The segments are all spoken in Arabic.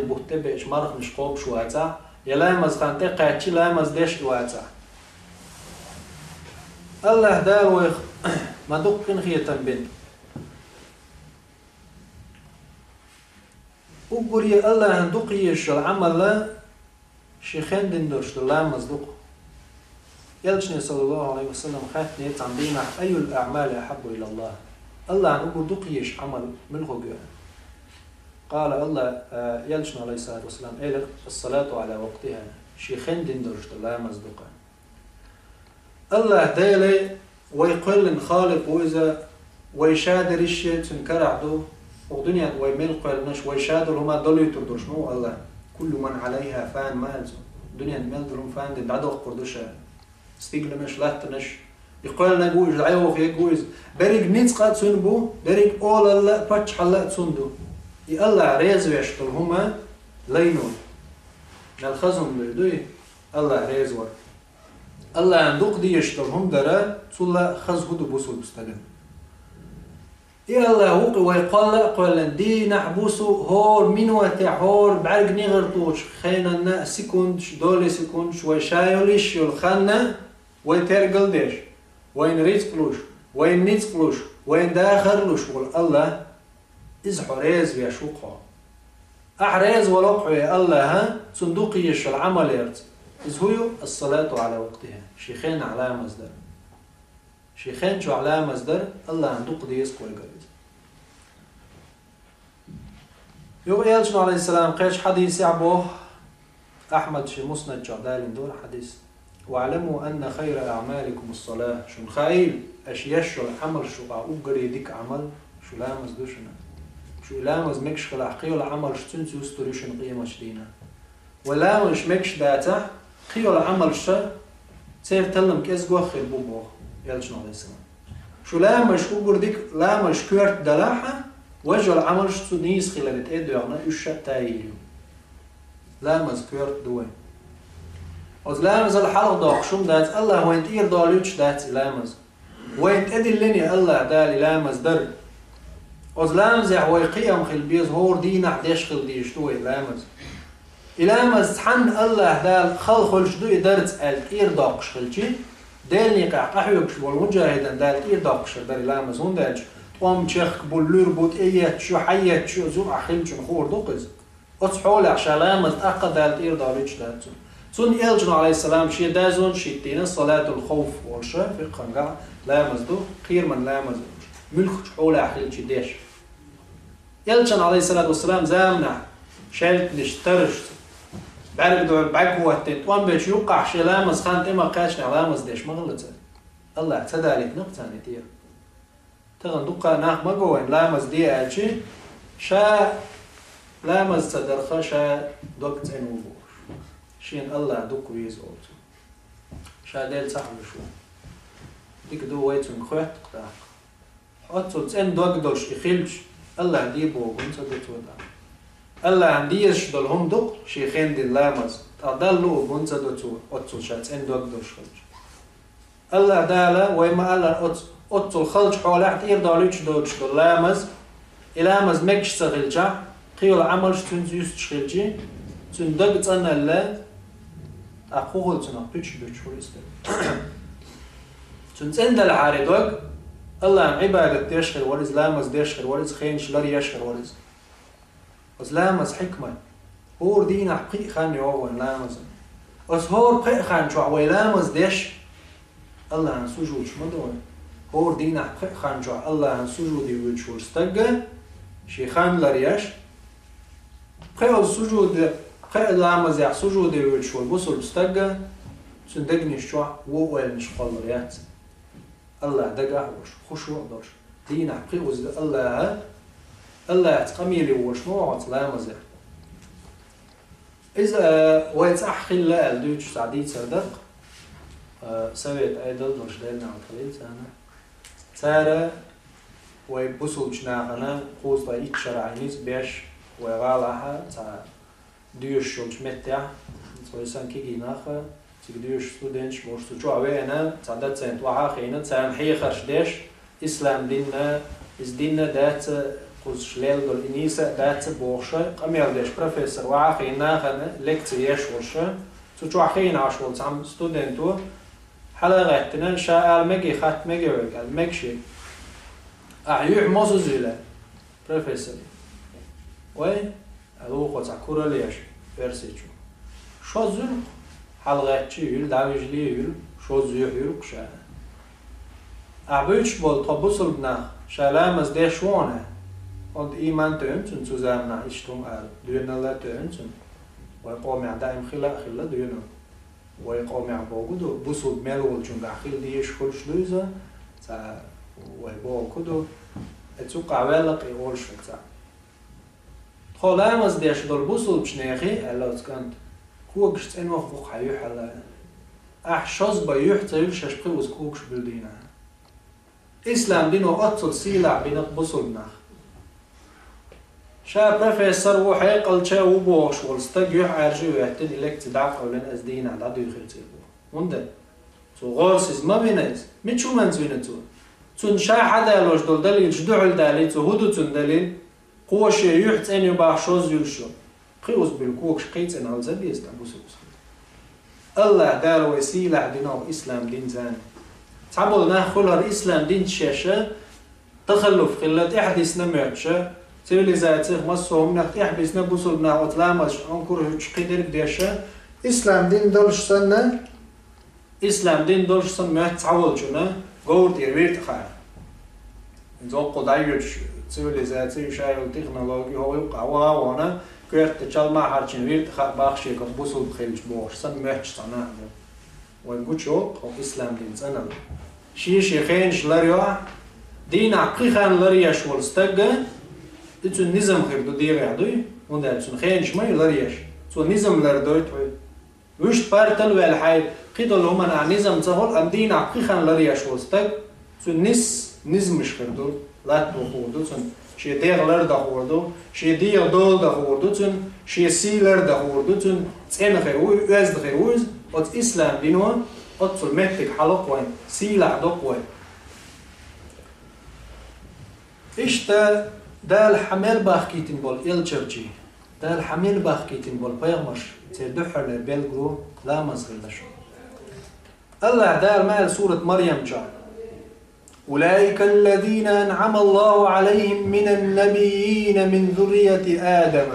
بوتبش مرخ مش قوب شواتع يلامز خانتي قاتشي لامز ديش واتع الله دار ويخ ما دقن خية بنت وقري الله هندقيش العمل لا شيخين دندرش لامز دق يلجني صلى الله عليه وسلم خاتني تعمدين أي الأعمال أحب إلى الله الله نقول دقيش عمل من خجوه قال الله يلجن عليه الصلاة والسلام إلى الصلاة على وقتها شيخين دندرش لا مصدقا الله دايلي ويقل خالق وإذا ويشادر الشيء تنكرع دو ودنيا ويميل قلناش ويشادر هما دول يتردرش مو الله كل من عليها فان مالزو دنيا مال درهم فان دي بعد وقت قردوشا استيقل مش لاتنش يقول لنا جوز عيوخ يجوز بريق نيت قاد سنبو بريق أول الله باتش حلا تسندو الله ريز ويشتل هما لينون نالخزم بردوي الله ريز ور الله عندوق دي يشتل هم درا صلا خز هدو بوسو بستلم يا الله وقي ويقال دي نحبوسو هور من وتع هور بعرق نغرطوش خينا سكوندش دولي سكوندش وشايوليش يلخنا ويترقل ديش وين ريتقلوش وين نيتقلوش وين داخرلوش والله إز حريز ويشوقها أحريز ولقعه يا الله ها صندوق يش العمل يرت إز هو الصلاة على وقتها شيخين على مصدر شيخين شو على مصدر الله عندوق دي يسقو القريد يقول عليه السلام قيش حديث يعبوه أحمد شي مسند جعدال دول حديث واعلموا أن خير أعمالكم الصلاة شو خايل أش يشو العمل شو قاقو ديك عمل شو لا مصدوشنا شو لامز مكش خلاقي ولا عمل شتنس يستريشن قيمة شدينا ولا مش مكش داتا قي ولا عمل شا سير تلم كيس جوا خير بوبو يلشنا عليه السلام شو لامش أقول ديك لامش كورت دلاحة وجه العمل شتو نيس خلالت إيدو يعني إيش تايلو لامز كورت دوين وز لامز الحلق داق شوم دات الله وين تير داليوش دات لامز وين تدلني الله دالي لامز در وز لامز يحوي قيم خل بيز هور دينا حديش خل ديش دوي لامز إلامز حن الله دال خل خلش دوي درت الكير داقش خلشي دال نقع قحيوكش والمجاهدا دال كير داقش در لامز هون دالش قام تشيخ بولور بوت ايات شو حيات شو زو أخلش نخور دوقز أتصحول عشان لامز أقد دال كير داليش دالتون سون يلجن عليه السلام شي دازون شي تينا صلاة الخوف والشا في قنقع لامز دو خير من لامز ملك حول أخلش ديش يلجن عليه الصلاة والسلام زامنا شالت نشترش بعرق دول بعقوة تنتوان بيش يوقع شي لامز خانت إما قاشنا لامز ديش ما غلطة الله اعتدى عليك نقطة نتير تغن دوقا ناق مقوين لامز دي ألشي شا لامز تدرخا شا دوقت انوبوش شين الله دوق ويز أوتو شا ديل صحب شو ديك دو ويتون خوات قطاق أتو تسين دوق دوش إخيلش الله ديبو وانت دوتودا الله عنديش دول هم دوق شيخين دي لامز أضلوا وانت دوتو أتو شات إن دوق دوش خلج الله دالا ويما الله أتو الخلج حولات إير داليش دوتش دول لامز إلامز مكش سغلجا قيل عملش تنز يستش خلجي تن دوق تانا الله أقوه تنا بيش خلصت تن تن دل عاري دوق الله عبادة ديشخر ورز لامز ديشخر ورز خين شلر يشخر ورز وز لامز حكمة هور دينا حقيق خان يوون لامز وز هور قيق خان شو عوي لامز ديش الله عن سجود شمدوه هور دينا حقيق خان شو الله عن سجود يوجه ورستقى شي خان لريش قيق السجود قيق لامز يح سجود يوجه وربصر بستقى سندقني شو ووال نشقال ريات الله دقاه وش خشوع دوش دينا حقيق وز الله تقميلي وش موعد لامز إذا ويتأحقي الله الدوش سعديد صدق سويت أيضا دوش دينا عطلين سانا سارة ويبسو بشناغنا قوز لا إتشرعينيز بيش ويغالها تا دوش شلش متع سويسان كيجي ناخا تقديش ستودنتش مش تجوا وينا تعدد سنت وعاخينا تسام حي خرش ديش إسلام ديننا إز ديننا دات خذ شلال دول إنيسة دات بوخشة قميل ديش بروفيسور وعاخي ناخن لكتي يشولشة تشو عخين عشول عم ستودنتو حلقتنا شاء مجي خات مجي وقال مجشي أعيوح موسو زيلا بروفيسور وي ألوخو تاكورا ليش فرسيتشو شو زيل حلقتشي يل داويج لي يل شو زيح يل قشا أعبيش بول طبوصل بنا شالامز ديش وانه und iemand tönsen zusammen nach Ishtum al düna la tönsen ويقوم دائم خلا düna ويقوم بوجودو بوسو ملول جنب خيل ديش كل شلوزة تا ويبو كدو اتوقع ولق يقول شفتا خلامز ديش دول بوسو بشنيخي الا تكنت كوكش انو فوق حيوح على احشوز بيوح تيل ششقي وز كوكش بالدينا اسلام دينو اتصل سيلع بينك بوسو شا بروفيسور وحيقل شا وبوش والستجيح عرجي ويحتد إليك تدعق أولين أزدين على عدو يخلص يبو ونده تو غورسيز ما بينيز ميتشو منزوينتو تون شا حدا يلوش دول دليل جدوع الدليل تو هدو تون دليل قوش يحت أن يباح شوز يلشو قيوز بالكوكش قيت أن هالزبي يستعبوس الله دار وسيلة دينو إسلام دين زاني تعبوا ناخل الإسلام دين تشاشة تخلف قلة إحدث نمعتشة سيفيليزاتيف مصوم نحت يحبس نبوسل بنا وطلامش أنكر قدر بديشة إسلام دين دولش سنة إسلام دين دولش سنة ما تعود شنا قول تيربيت خير إنزون قدايش سيفيليزاتيف شاي والتكنولوجيا هو يوقع وانا كيرت تشال ما حرشين ويرت خا باخشي كبوسل بخيلش بوش سنة ما تشتنا ونقول شو هو إسلام دين سنة شي خينش لريا دين عقيقان لريا شو الستجة إتو النظام خير دو دير يعدوي وندا إتو خينش ما يلريش إتو النظام لردوي توي وش بارتل والحي قيدو اللي هما نع نظام تهول أم دين عقيقان لريش وستك إتو نظام مش خير دو لا تخوردو إتو شي دير لرد خوردو شي دير دول خوردو إتو شي سي لرد خوردو إتو تسين خير ويز خير ويز أت إسلام دينو أتو المهتك حلق وين سي لعدق وين إشتا دال حمل باخكيتين بول إلشرجي دال حمل باخكيتين بول بيغمش تدحر لبيلغرو لا مزغلشو الله دال مال سورة مريم جاء أولئك الذين أنعم الله عليهم من النبيين من ذرية آدم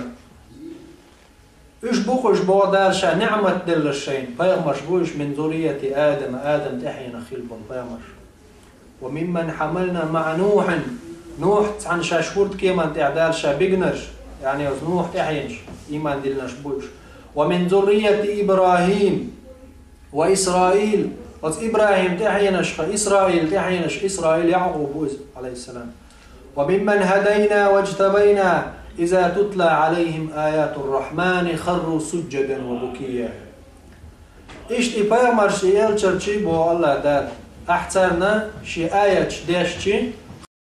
إيش بو دال شا نعمة دل الشين بيغمش بوش من ذرية آدم تحينا خيل بول بيغمش وممن حملنا مع نوح عن شاشورت كيمان تعدال شابيجنرش يعني نوح تحينش إيمان دلناش بوش ومن ذرية إبراهيم وإسرائيل إبراهيم تحينش إسرائيل تحينش إسرائيل يعقوب عليه السلام وممن هدينا واجتبينا إذا تتلى عليهم آيات الرحمن خروا سجدا وبكيا إيش تبايمر شيء الشرشي بو الله داد أحترنا شي آية داشتي